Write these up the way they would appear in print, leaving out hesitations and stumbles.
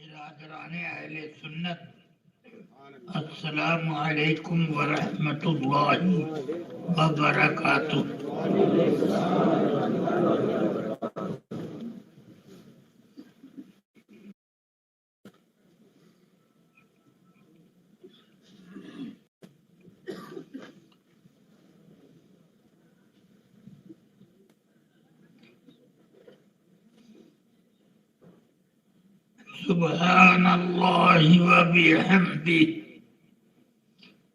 برادران اہل سنت، السلام علیکم ورحمۃ اللہ وبرکاتہ۔ سبحان اللہ وبحمدہ،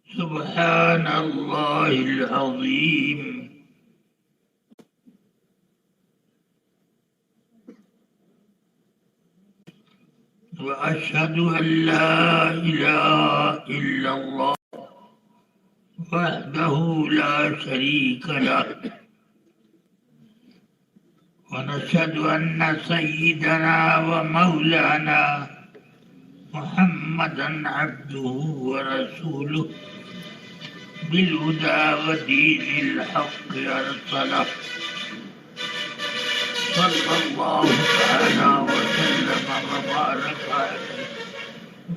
سبحان اللہ العظیم۔ وأشهد أن لا إله إلا الله وحده لا شريك له، ونشهد أن سيدنا ومولانا محمدا عبده ورسوله بالهدى ودين الحق أرسله، صلى الله تعالى وسلم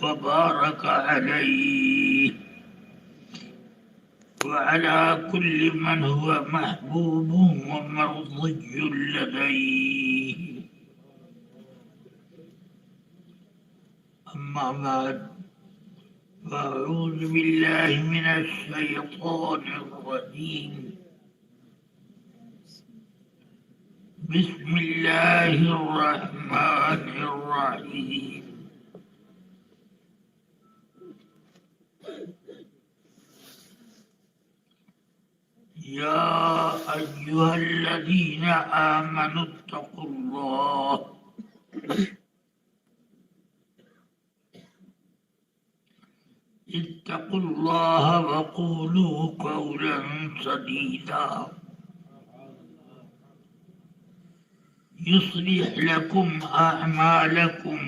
وبارك عليه وعلى كل من هو محبوب ومرضي لديه، أما بعد، فأعوذ بالله من الشيطان الرجيم، بسم الله الرحمن الرحيم۔ يا أيها الذين آمنوا اتقوا الله وقولوا قولا سديدا يصلح لكم أعمالكم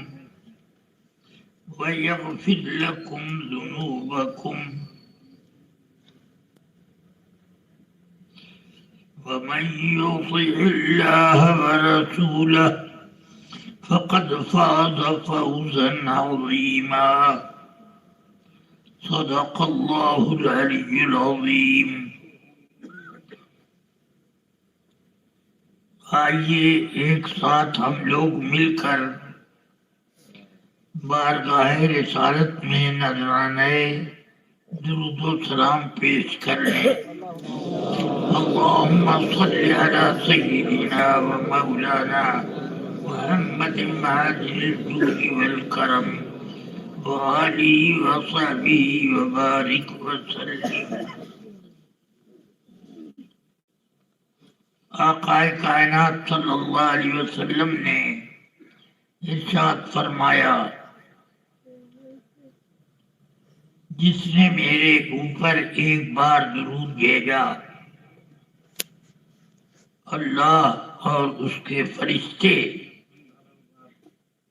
ويغفر لكم ذنوبكم، ومن يطع الله ورسوله فقد فاز فوزا عظيما، صدق الله العلي العظيم۔ آئیے ایک ساتھ ہم لوگ مل کر بارگاہ رسالت میں نذرانے درود و سلام پیش کر لیں۔ اللهم صل على سيدنا ومولانا محمد معدن الجود والكرم وآله وصحبه وبارك وسلم۔ آقا کائنات صلی اللہ علیہ وسلم نے ارشاد فرمایا، جس نے میرے اوپر ایک بار درود بھیجا، اللہ اور اس کے فرشتے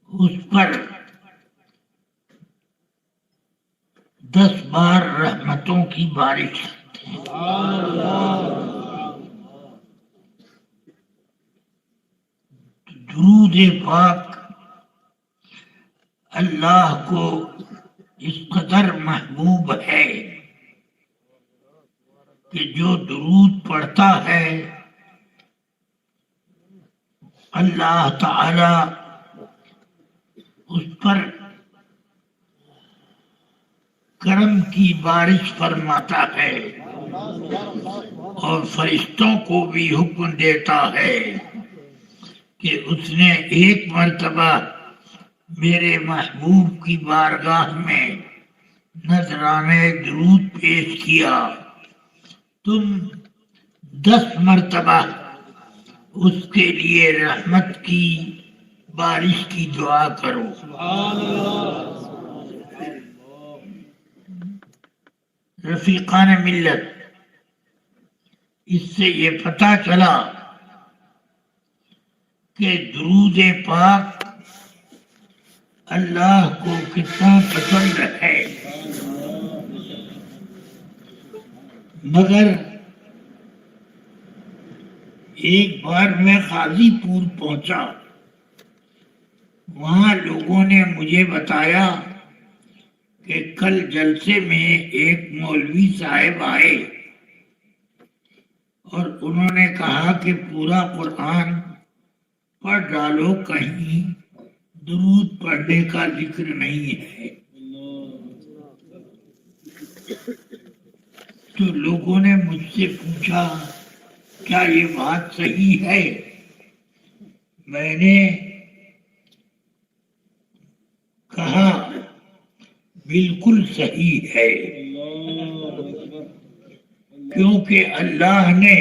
اس پر 10 بار رحمتوں کی بارش کرتے ہیں۔ درود پاک اللہ کو اس قدر محبوب ہے کہ جو درود پڑھتا ہے اللہ تعالی اس پر کرم کی بارش فرماتا ہے، اور فرشتوں کو بھی حکم دیتا ہے کہ اس نے ایک مرتبہ میرے محبوب کی بارگاہ میں نذرانے درود پیش کیا، تم 10 مرتبہ اس کے لیے رحمت کی بارش کی دعا کرو۔ رفیقان ملت، اس سے یہ پتہ چلا کہ درود پاک اللہ کو کتنا پسند ہے، مگر ایک بار میں غازی پور پہنچا، وہاں لوگوں نے مجھے بتایا کہ کل جلسے میں ایک مولوی صاحب آئے اور انہوں نے کہا کہ پورا قرآن پڑھ ڈالو، کہیں درود پڑھنے کا ذکر نہیں ہے۔ تو لوگوں نے مجھ سے پوچھا کیا یہ بات صحیح ہے؟ میں نے کہا بالکل صحیح ہے، کیونکہ اللہ نے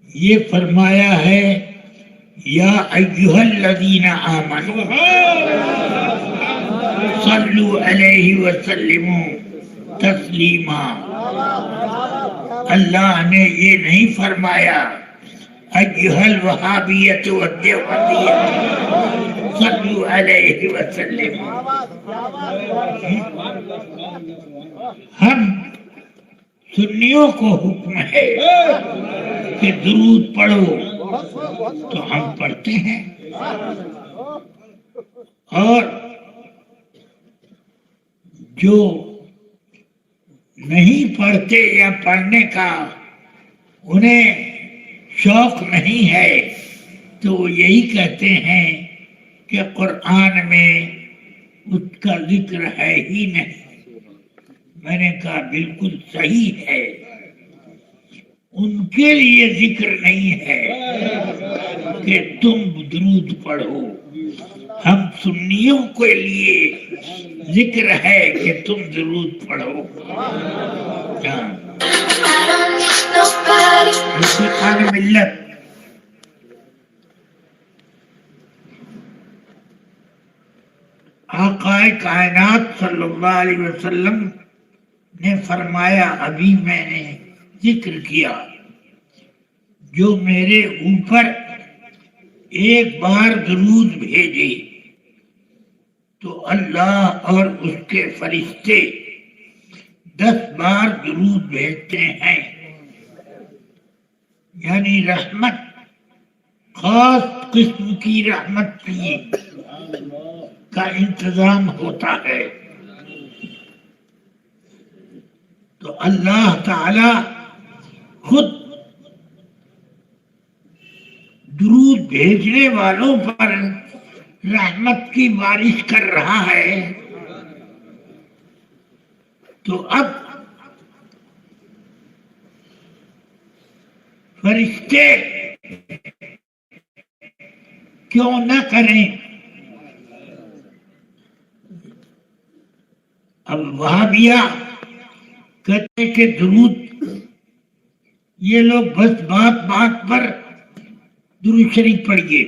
یہ فرمایا ہے یا ایھا الذین آمنوا صلوا علیہ وسلموا تسلیما۔ اللہ نے یہ نہیں فرمایا ایھا الوہابیۃ والدیوبندیہ صلوا علیہ وسلموا۔ ہم سنیوں کو حکم ہے کہ درود پڑھو تو ہم پڑھتے ہیں، اور جو نہیں پڑھتے یا پڑھنے کا انہیں شوق نہیں ہے تو وہ یہی کہتے ہیں کہ قرآن میں اس کا ذکر ہے ہی نہیں۔ میں نے کہا بالکل صحیح ہے، ان کے لیے ذکر نہیں ہے کہ تم درود پڑھو، ہم سنیوں کے لیے ذکر ہے کہ تم درود پڑھو۔ رفیقان ملت، آقا کائنات صلی اللہ علیہ وسلم نے فرمایا، ابھی میں نے ذکر کیا، جو میرے اوپر ایک بار درود بھیجے تو اللہ اور اس کے فرشتے 10 بار درود بھیجتے ہیں، یعنی رحمت، خاص قسم کی رحمت کی کا انتظام ہوتا ہے۔ تو اللہ تعالی خود درود بھیجنے والوں پر رحمت کی بارش کر رہا ہے، تو اب فرشتے کیوں نہ کریں؟ اب وہابیہ کہتے کہ درود، یہ لوگ بس بات بات پر درود شریف پڑھیے،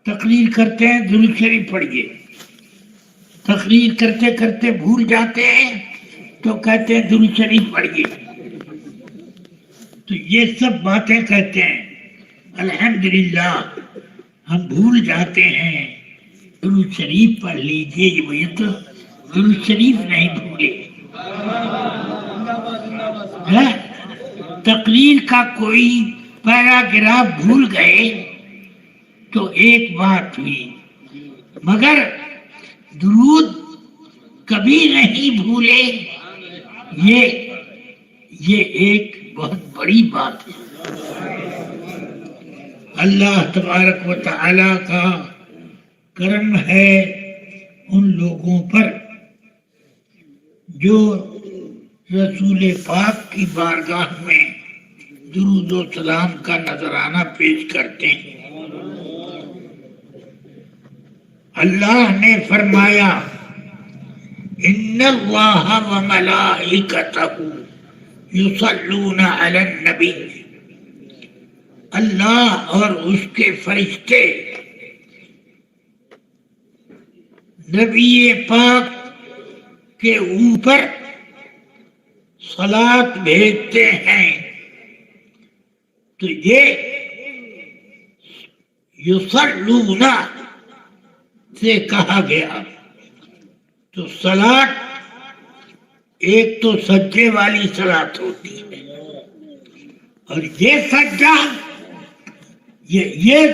تقریر کرتے ہیں درود شریف پڑھیے، تقریر کرتے کرتے بھول جاتے ہیں تو کہتے ہیں درود شریف پڑھیے۔ تو یہ سب باتیں کہتے ہیں، الحمدللہ ہم بھول جاتے ہیں، درود شریف پڑھ لیجیے، یہ تو درود شریف نہیں بھولے۔ تقریر کا کوئی پیراگراف بھول گئے تو ایک بات ہوئی، مگر درود کبھی نہیں بھولے، یہ ایک بہت بڑی بات ہے۔ اللہ تبارک و تعالی کا کرم ہے ان لوگوں پر جو رسول پاک کی بارگاہ میں درود و سلام کا نذرانہ پیش کرتے ہیں۔ اللہ نے فرمایا ان اللہ و ملائکتہ یصلون علی النبی، اللہ اور اس کے فرشتے نبی پاک کے اوپر صلاۃ بھیجتے ہیں۔ تو یہ یصلون سے کہا گیا، تو صلاۃ ایک تو سجدے والی صلاۃ ہوتی ہے، اور یہ سجدہ یہ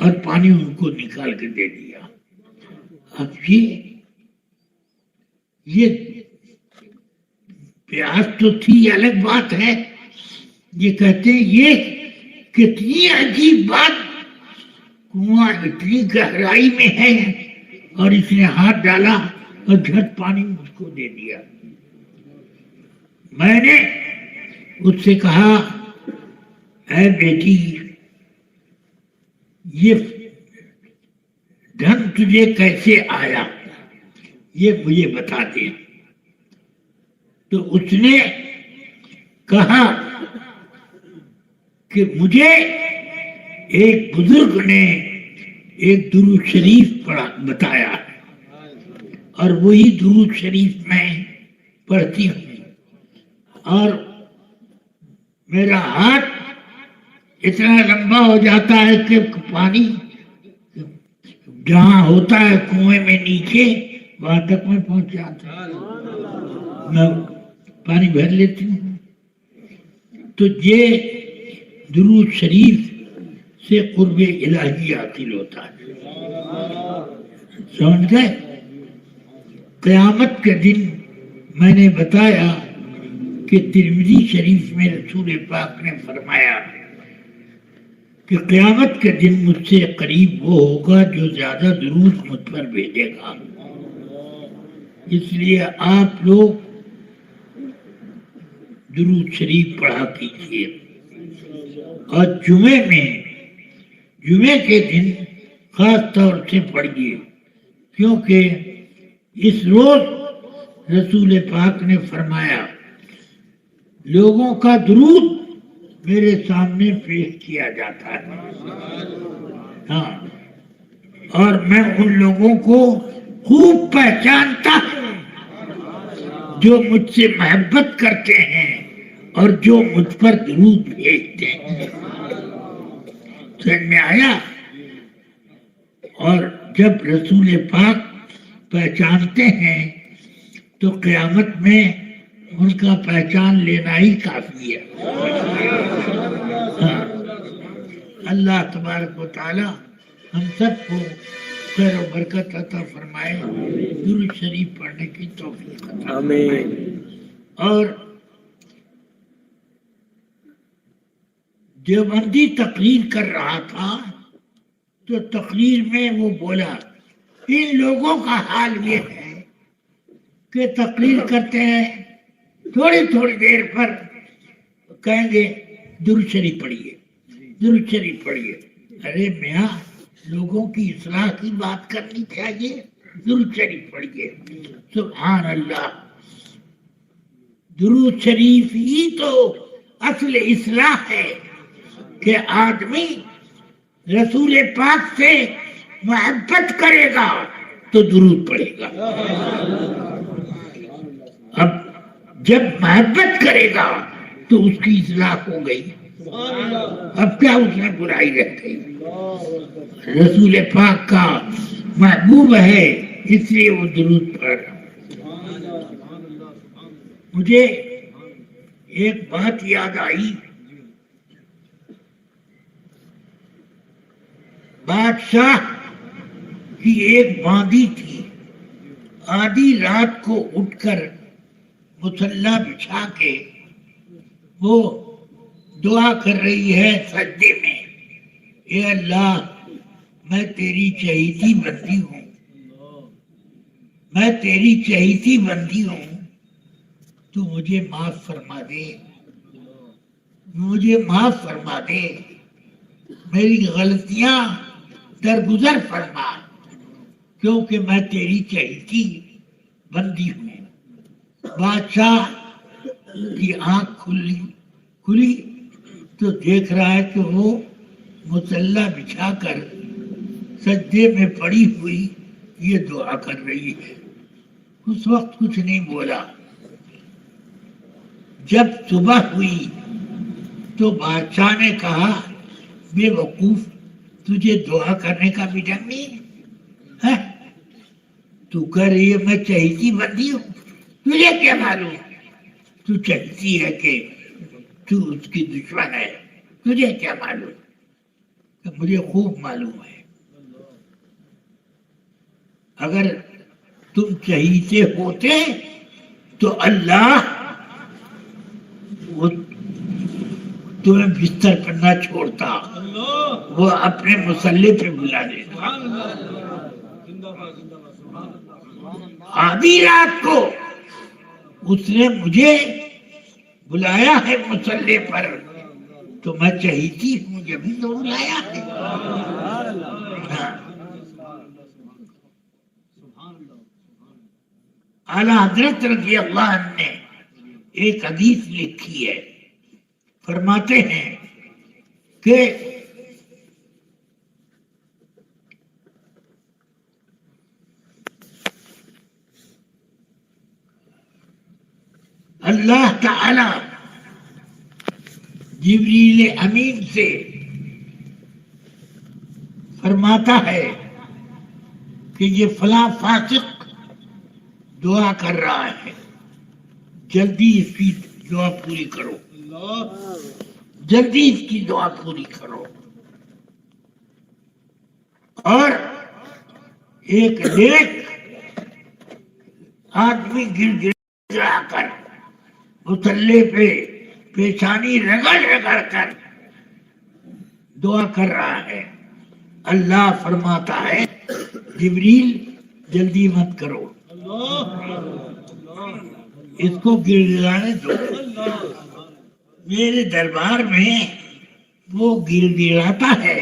اور پانی ان کو نکال کے دے دیا. اب یہ پیاس تو تھی الگ بات ہے. یہ کہتے ہیں یہ کتنی عجیب بات, کنواں اتنی گہرائی میں ہے اور اس نے ہاتھ ڈالا اور جھٹ پانی مجھ کو دے دیا. میں نے اس سے کہا اے بیٹی یہ دھن تجھے کیسے آیا یہ مجھے بتا دے. تو اس نے کہا کہ مجھے ایک بزرگ نے ایک درود شریف بتایا اور وہی درود شریف میں پڑھتی ہوں اور میرا ہاتھ اتنا لمبا ہو جاتا ہے کہ پانی جہاں ہوتا ہے کنویں میں نیچے وہاں تک میں پہنچ جاتا ہوں, میں پانی بھر لیتی ہوں. تو یہ درود شریف سے قرب الہی حاصل ہوتا ہے. سمجھ گئے؟ قیامت کے دن میں نے بتایا کہ ترمذی شریف میں رسول پاک نے فرمایا کہ قیامت کے دن مجھ سے قریب وہ ہوگا جو زیادہ درود مجھ پر بھیجے گا. اس لیے آپ لوگ درود شریف پڑھا کیجیے اور جمعے کے دن خاص طور سے پڑھیے, کیونکہ اس روز رسول پاک نے فرمایا لوگوں کا درود میرے سامنے پیش کیا جاتا ہے. ہاں, اور میں ان لوگوں کو خوب پہچانتا ہوں جو مجھ سے محبت کرتے ہیں اور جو مجھ پر درود بھیجتے ہیں. سمجھ میں آیا؟ اور جب رسول پاک پہچانتے ہیں تو قیامت میں ان کا پہچان لینا ہی کافی ہے. ہاں. اللہ تبارک و تعالی ہم سب کو خیر و برکت عطا فرمائے, درود شریف پڑھنے کی توفیق عطا فرمائے. اور دیوبندی تقریر کر رہا تھا تو تقریر میں وہ بولا ان لوگوں کا حال یہ ہے کہ تقریر کرتے ہیں تھوڑی دیر پر کہیں گے درود شریف پڑھیے, درود شریف پڑھیے. ارے میاں لوگوں کی اصلاح کی بات کرنی چاہیے, درود شریف پڑھیے. سبحان اللہ, درود شریف ہی تو اصل اصلاح ہے کہ آدمی رسول پاک سے محبت کرے گا تو درود پڑھے گا. اب جب محبت کرے گا تو اس کی اصلاح ہو گئی. اب کیا اس میں برائی رہ گئی؟ رسول پاک کا محبوب ہے اس لیے وہ درود پڑھ رہا. مجھے ایک بات یاد آئی. بادشاہ کی ایک باندی تھی, آدھی رات کو اٹھ کر مصلی بچھا کے وہ دعا کر رہی ہے سجدے میں, اے اللہ میں تیری چہیتی بندی ہوں, میں تیری چہیتی بندی ہوں, تو مجھے معاف فرما دے, مجھے معاف فرما دے, میری غلطیاں درگزر فرما, کیونکہ میں تیری چہیتی بندی ہوں. بادشاہ کی آنکھ کھلی تو دیکھ رہا ہے کہ وہ مصلی بچھا کر سجدے میں پڑی ہوئی یہ دعا کر رہی ہے. اس وقت کچھ نہیں بولا. جب صبح ہوئی تو بادشاہ نے کہا بے وقوف تجھے دعا کرنے کا بھی ڈھنگ نہیں ہے, تو کہہ رہی ہے میں چہیتی بندی ہوں, تجھے کیا معلوم تو چہیتی ہے کہ تو اس کی دشمن ہے, تجھے کیا معلوم. کہ مجھے خوب معلوم ہے اگر تم چہیتے ہوتے تو اللہ وہ تمہیں بستر پر نہ چھوڑتا، وہ اپنے مسلح پہ بلا دیتا۔ آدھی رات کو اس نے مجھے بلایا ہے مسلح پر، تو میں چہیتی ہوں جبھی تو بلایا ہے۔ اعلیٰ حضرت رضی اللہ عنہ نے ایک حدیث لکھی ہے، فرماتے ہیں کہ اللہ تعالی جبریل امین سے فرماتا ہے کہ یہ فلاں فاسق دعا کر رہا ہے، جلدی اس کی دعا پوری کرو، جلدی اس کی دعا پوری کرو۔ اور ایک نیک آدمی گر گرا کر مسلح پہ پیشانی رگڑ رگڑ کر دعا کر رہا ہے، اللہ فرماتا ہے جبریل جلدی مت کرو، اس کو گر گرانے دو۔ میرے دربار میں وہ گر گراتا ہے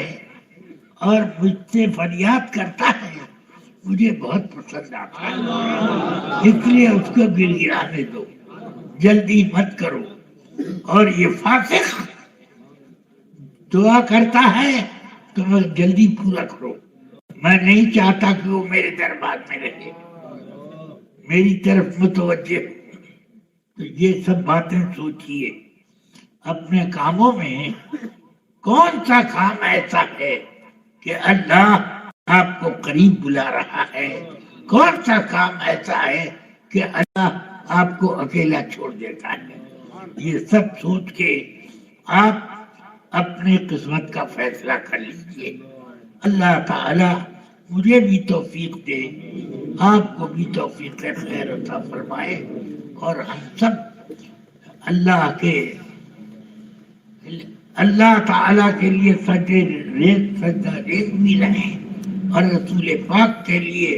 اور مجھ سے فریاد کرتا ہے، مجھے بہت پسند آتا ہے، اس لیے اس کو گر گرانے دو، جلدی مت کرو۔ اور یہ فاسق دعا کرتا ہے تو میں جلدی پورا کرو، میں نہیں چاہتا کہ وہ میرے دربار میں رہے، میری طرف متوجہ ہو۔ تو یہ سب باتیں سوچیے، اپنے کاموں میں کون سا کام ایسا ہے کہ اللہ آپ کو قریب بلا رہا ہے، کون سا کام ایسا ہے کہ اللہ آپ کو اکیلا چھوڑ دیتا ہے۔ یہ سب سوچ کے آپ اپنی قسمت کا فیصلہ کر لیجیے۔ اللہ تعالی مجھے بھی توفیق دے، آپ کو بھی توفیق خیر عطا فرمائے، اور ہم سب اللہ تعالیٰ کے لیے سجدہ ریز بھی رہیں، اور رسول پاک کے لیے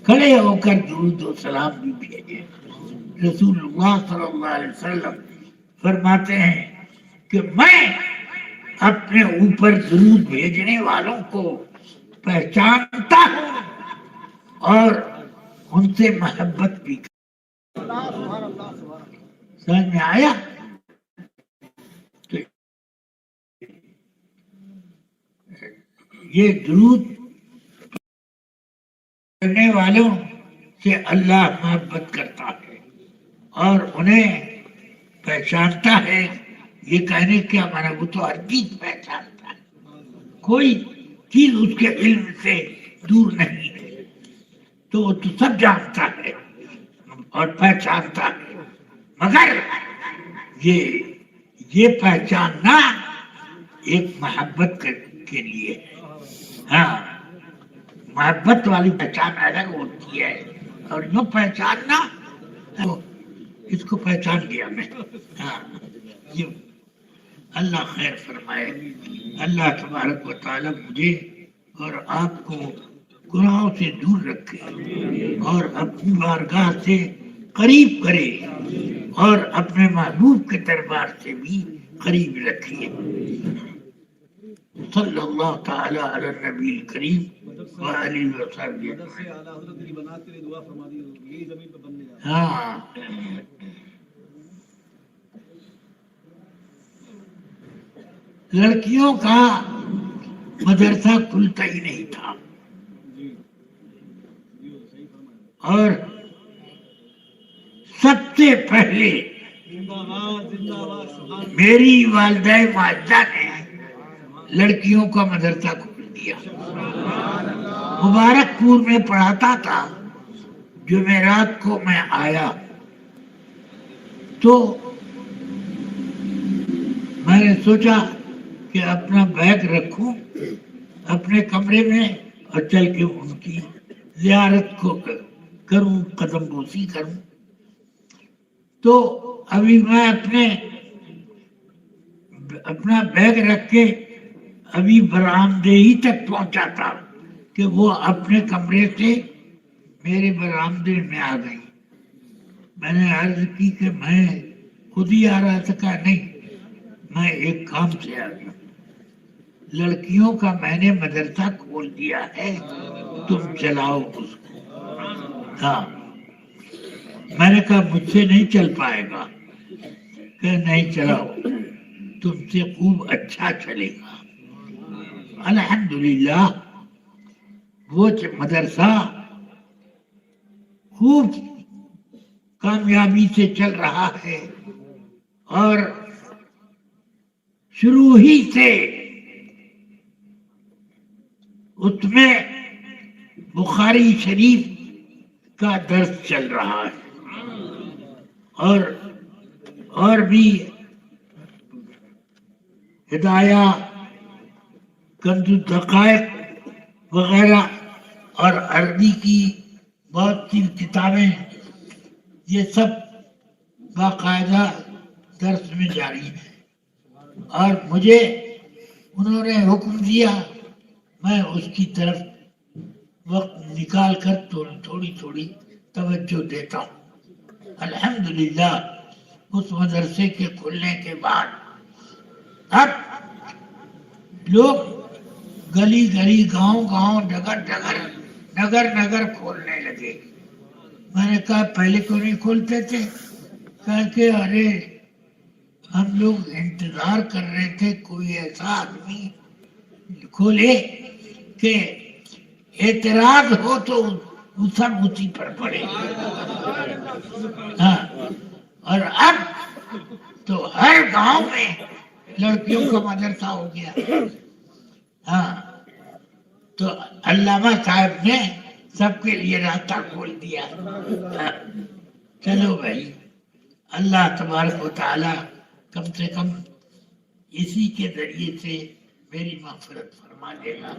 کھڑے ہو کر درود و سلام بھی بھیجیں۔ رسول اللہ صلی اللہ علیہ وسلم فرماتے ہیں کہ میں اپنے اوپر درود بھیجنے والوں کو پہچانتا ہوں اور ان سے محبت بھی کرتا ہوں۔ سمجھ میں آیا؟ تو یہ درود کرنے والوں سے اللہ محبت کرتا ہے اور انہیں پہچانتا ہے۔ یہ کہنے کیا مانا، وہ تو ہر چیز پہچانتا ہے، کوئی چیز اس کے علم سے دور نہیں ہے، تو وہ تو سب جانتا ہے اور پہچانتا ہے، مگر یہ پہچاننا ایک محبت کے لیے ہے۔ ہاں، محبت والی پہچان الگ ہوتی ہے، اور یوں پہچاننا اس کو پہچان لیا میں۔ ہاں، یہ اللہ خیر فرمائے۔ اللہ تبارک و تعالی مجھے اور آپ کو گناہوں سے دور رکھے اور اپنی بارگاہ سے قریب کرے، اور اپنے محبوب کے دربار سے بھی قریب رکھیے۔ صلی اللہ تعالی علی النبی الکریم وآلہ وصحبہ۔ ہاں، لڑکیوں کا مدرسہ کھلتا ہی نہیں تھا، اور سب سے پہلے میری والدہ ماجدہ نے لڑکیوں کا مدرسہ کھول دیا۔ مبارک پور میں پڑھاتا تھا۔ جمعرات کو میں آیا تو میں نے سوچا کہ اپنا بیگ رکھوں اپنے کمرے میں اور چل کے ان کی زیارت کو کروں، قدم بوسی کروں. تو ابھی میں اپنا بیگ رکھ کے ابھی برآمدہی تک پہنچا تھا کہ وہ اپنے کمرے سے میرے برآمدے میں آ گئی. میں نے عرض کی کہ میں خود ہی آ رہا تھا. کہا نہیں، میں ایک کام سے آ گیا، لڑکیوں کا میں نے مدرسہ کھول دیا ہے، تم چلاؤ اس کو. ہاں، میں نے کہا مجھ سے نہیں چل پائے گا. کہ نہیں، چلاؤ، تم سے خوب اچھا چلے گا. الحمدللہ وہ مدرسہ خوب کامیابی سے چل رہا ہے، اور شروع ہی سے اس میں بخاری شریف کا درس چل رہا ہے، اور بھی ہدایہ، کنز الدقائق وغیرہ اور عربی کی بہت سی کتابیں، یہ سب باقاعدہ درس میں جاری ہیں. اور مجھے انہوں نے حکم دیا، میں اس کی طرف وقت نکال کر تھوڑی تھوڑی توجہ دیتا ہوں. الحمدللہ اس مدرسے کے کھلنے کے بعد اب لوگ گلی گلی، گاؤں گاؤں، ڈگر ڈگر، نگر نگر کھولنے لگے. میں نے کہا پہلے کیوں نہیں کھولتے تھے؟ کہا کہ ارے ہم لوگ انتظار کر رہے تھے کوئی ایسا آدمی کھولے کہ اعتراض ہو تو سب اسی پر پڑے. ہاں، اور اب تو ہر گاؤں میں لڑکیوں کا مدرسہ ہو گیا. ہاں، تو علامہ صاحب نے سب کے لیے راستہ کھول دیا. چلو بھائی، اللہ تبارک و تعالی کم سے کم اسی کے ذریعے سے میری مغفرت فرما دے گا.